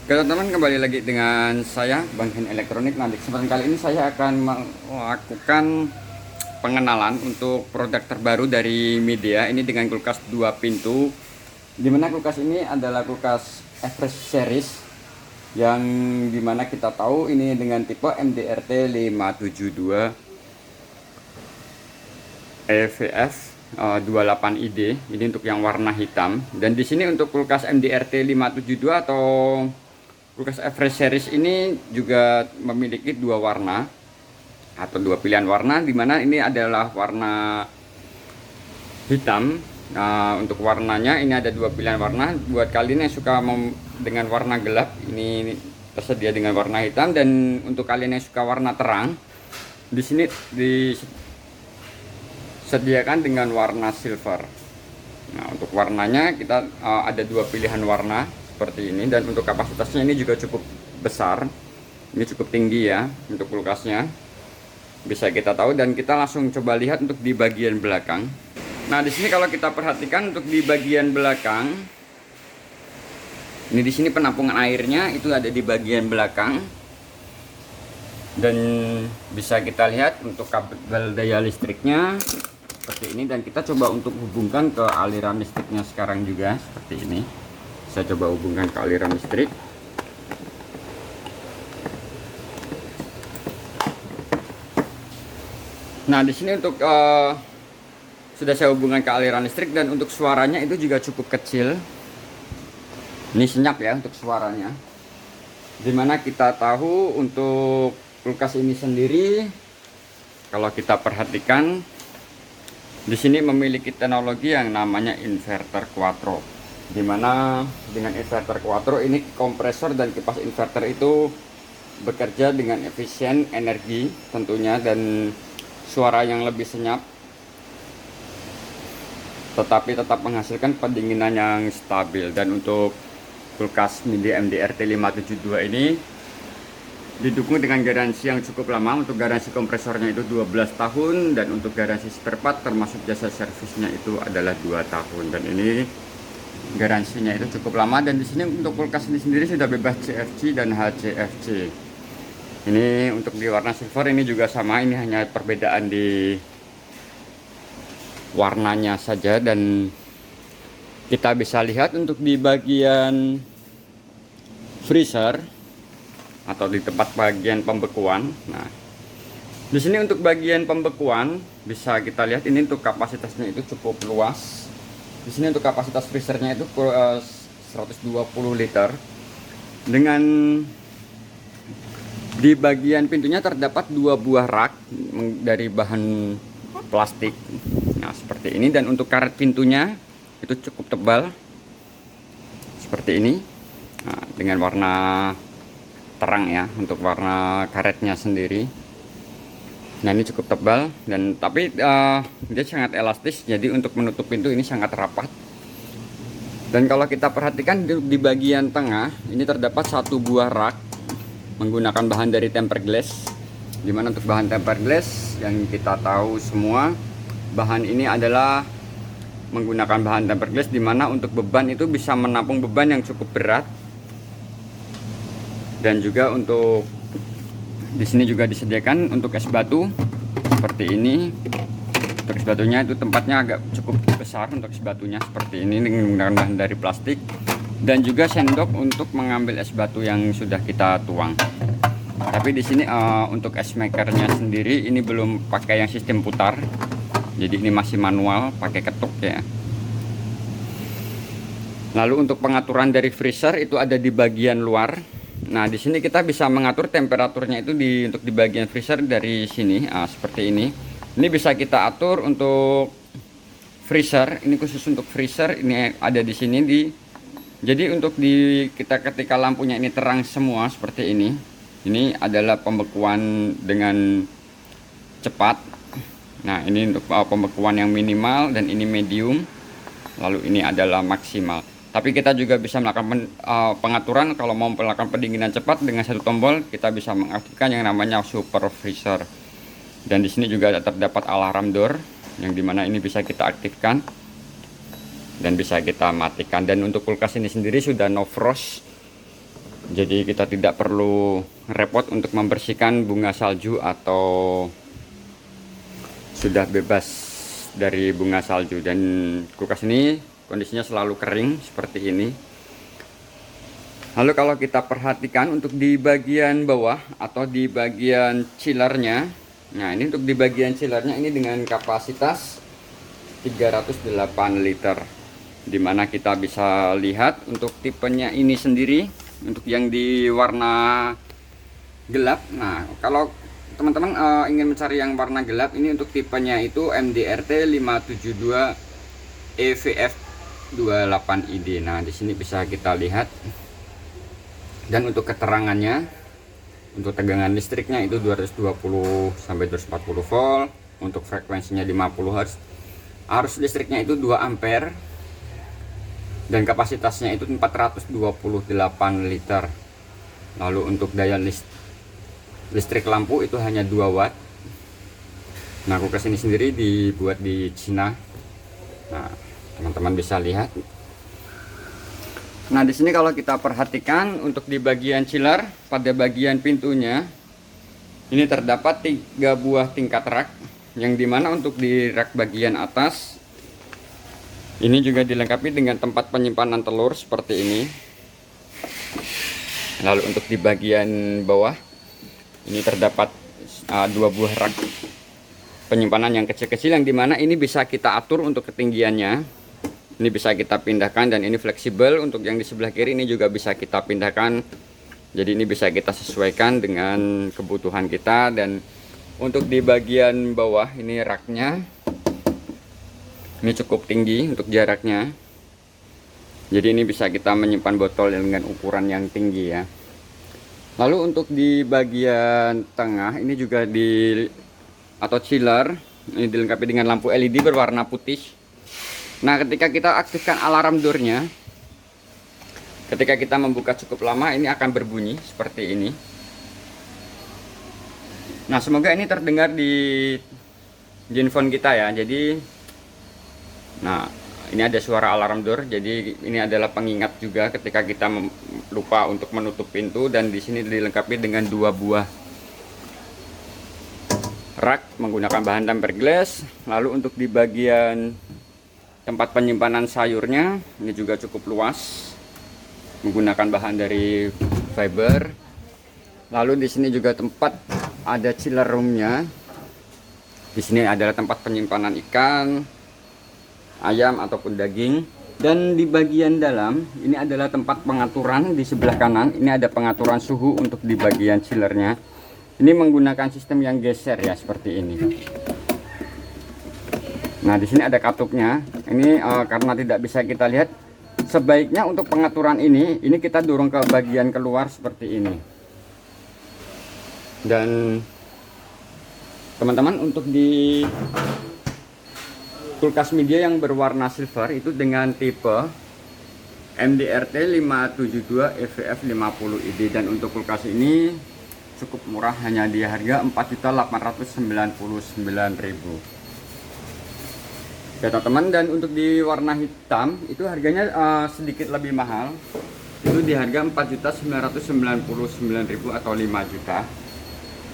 Oke teman-teman, kembali lagi dengan saya Bang Hen Elektronik. Nah, di kesempatan kali ini saya akan melakukan pengenalan untuk produk terbaru dari Midea. Ini dengan kulkas 2 pintu, dimana kulkas ini adalah kulkas Everest Series, yang dimana kita tahu ini dengan tipe MDRT 572 EVF 28ID. Ini untuk yang warna hitam. Dan di sini untuk kulkas MDRT 572 atau kulkas Everest Series ini juga memiliki dua warna atau dua pilihan warna, dimana ini adalah warna hitam. Nah, untuk warnanya ini ada dua pilihan warna. Buat kalian yang suka dengan warna gelap, ini tersedia dengan warna hitam, dan untuk kalian yang suka warna terang, di sini disediakan dengan warna silver. Nah, untuk warnanya kita ada dua pilihan warna seperti ini, dan untuk kapasitasnya ini juga cukup besar. Ini cukup tinggi ya untuk kulkasnya, bisa kita tahu. Dan kita langsung coba lihat untuk di bagian belakang. Nah, di sini kalau kita perhatikan untuk di bagian belakang, ini di sini penampungan airnya itu ada di bagian belakang, dan bisa kita lihat untuk kabel daya listriknya seperti ini. Dan kita coba untuk hubungkan ke aliran listriknya sekarang juga seperti ini. Saya coba hubungkan ke aliran listrik. Nah, di sini untuk sudah saya hubungkan ke aliran listrik, dan untuk suaranya itu juga cukup kecil. Ini senyap ya untuk suaranya. Dimana kita tahu untuk kulkas ini sendiri, kalau kita perhatikan, di sini memiliki teknologi yang namanya inverter quattro, dimana dengan inverter quattro ini kompresor dan kipas inverter itu bekerja dengan efisien energi tentunya, dan suara yang lebih senyap, tetapi tetap menghasilkan pendinginan yang stabil. Dan untuk kulkas Midea MDRT 572 ini didukung dengan garansi yang cukup lama. Untuk garansi kompresornya itu 12 tahun, dan untuk garansi spare part termasuk jasa servisnya itu adalah 2 tahun. Dan ini garansinya itu cukup lama. Dan di sini untuk kulkas ini sendiri sudah bebas CFC dan HCFC. Ini untuk di warna silver ini juga sama, ini hanya perbedaan di warnanya saja. Dan kita bisa lihat untuk di bagian freezer atau di tempat bagian pembekuan. Nah, di sini untuk bagian pembekuan bisa kita lihat ini untuk kapasitasnya itu cukup luas. Di sini untuk kapasitas freezernya itu 120 liter. Dengan di bagian pintunya terdapat dua buah rak dari bahan plastik. Nah, seperti ini. Dan untuk karet pintunya itu cukup tebal seperti ini. Nah, dengan warna terang ya untuk warna karetnya sendiri. Nah, ini cukup tebal, dan tapi dia sangat elastis, jadi untuk menutup pintu ini sangat rapat. Dan kalau kita perhatikan di bagian tengah ini terdapat satu buah rak menggunakan bahan dari tempered glass, dimana untuk bahan tempered glass yang kita tahu semua, bahan ini adalah menggunakan bahan tempered glass, dimana untuk beban itu bisa menampung beban yang cukup berat. Dan juga untuk di sini juga disediakan untuk es batu seperti ini. Untuk es batunya itu tempatnya agak cukup besar untuk es batunya seperti ini dengan bahan dari plastik, dan juga sendok untuk mengambil es batu yang sudah kita tuang. Tapi di sini untuk es makernya sendiri ini belum pakai yang sistem putar, jadi ini masih manual pakai ketuk ya. Lalu untuk pengaturan dari freezer itu ada di bagian luar. Nah, di sini kita bisa mengatur temperaturnya itu untuk di bagian freezer dari sini seperti ini. Ini bisa kita atur untuk freezer, ini khusus untuk freezer, ini ada di sini jadi untuk kita ketika lampunya ini terang semua seperti ini. Ini adalah pembekuan dengan cepat. Nah, ini untuk pembekuan yang minimal, dan ini medium. Lalu ini adalah maksimal. Tapi kita juga bisa melakukan pengaturan kalau mau melakukan pendinginan cepat dengan satu tombol, kita bisa mengaktifkan yang namanya super freezer. Dan di sini juga terdapat alarm door, yang dimana ini bisa kita aktifkan dan bisa kita matikan. Dan untuk kulkas ini sendiri sudah no frost, Jadi kita tidak perlu repot untuk membersihkan bunga salju atau sudah bebas dari bunga salju. Dan kulkas ini kondisinya selalu kering seperti ini. Lalu kalau kita perhatikan untuk di bagian bawah atau di bagian chillernya, nah ini untuk di bagian chillernya ini dengan kapasitas 308 liter, dimana kita bisa lihat untuk tipenya ini sendiri untuk yang di warna gelap. Nah kalau teman-teman ingin mencari yang warna gelap, ini untuk tipenya itu MDRT 572 EVF 28 ID. Nah di sini bisa kita lihat. Dan untuk keterangannya, untuk tegangan listriknya itu 220 sampai 240 volt, untuk frekuensinya 50 Hz, arus listriknya itu 2 ampere, dan kapasitasnya itu 428 liter. Lalu untuk daya listrik lampu itu hanya 2 watt. Nah kulkas ini sendiri dibuat di Cina. Nah teman-teman bisa lihat. Nah di sini kalau kita perhatikan untuk di bagian chiller, pada bagian pintunya ini terdapat 3 buah tingkat rak, yang dimana untuk di rak bagian atas ini juga dilengkapi dengan tempat penyimpanan telur seperti ini. Lalu untuk di bagian bawah ini terdapat 2 buah rak penyimpanan yang kecil-kecil, yang dimana ini bisa kita atur untuk ketinggiannya. Ini bisa kita pindahkan dan ini fleksibel. Untuk yang di sebelah kiri ini juga bisa kita pindahkan. Jadi ini bisa kita sesuaikan dengan kebutuhan kita. Dan untuk di bagian bawah ini raknya, ini cukup tinggi untuk jaraknya. Jadi ini bisa kita menyimpan botol dengan ukuran yang tinggi ya. Lalu untuk di bagian tengah ini juga atau chiller ini dilengkapi dengan lampu LED berwarna putih. Nah ketika kita aktifkan alarm door-nya, ketika kita membuka cukup lama ini akan berbunyi seperti ini. Nah semoga ini terdengar di handphone kita ya. Jadi nah ini ada suara alarm door, jadi ini adalah pengingat juga ketika kita lupa untuk menutup pintu. Dan di sini dilengkapi dengan 2 buah rak menggunakan bahan tempered glass. Lalu untuk di bagian tempat penyimpanan sayurnya ini juga cukup luas menggunakan bahan dari fiber. Lalu di sini juga tempat ada chiller roomnya. Di sini adalah tempat penyimpanan ikan, ayam ataupun daging. Dan di bagian dalam ini adalah tempat pengaturan. Di sebelah kanan ini ada pengaturan suhu untuk di bagian chillernya. Ini menggunakan sistem yang geser ya seperti ini. Nah di sini ada katupnya. Ini karena tidak bisa kita lihat, sebaiknya untuk pengaturan ini kita dorong ke bagian keluar seperti ini. Dan teman-teman untuk di kulkas media yang berwarna silver itu dengan tipe MDRT 572 EVF 50 ID. Dan untuk kulkas ini cukup murah, hanya di harga 4.899.000 ya teman-teman. Dan untuk di warna hitam itu harganya sedikit lebih mahal, itu di harga 4.999.000 atau 5 juta.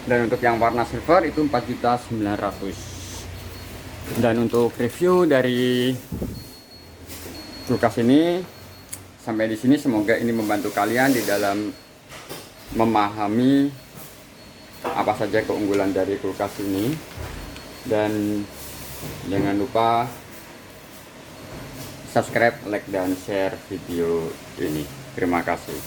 Dan untuk yang warna silver itu 4.900.000. Dan untuk review dari kulkas ini sampai di sini, semoga ini membantu kalian di dalam memahami apa saja keunggulan dari kulkas ini. Dan jangan lupa subscribe, like, dan share video ini. Terima kasih.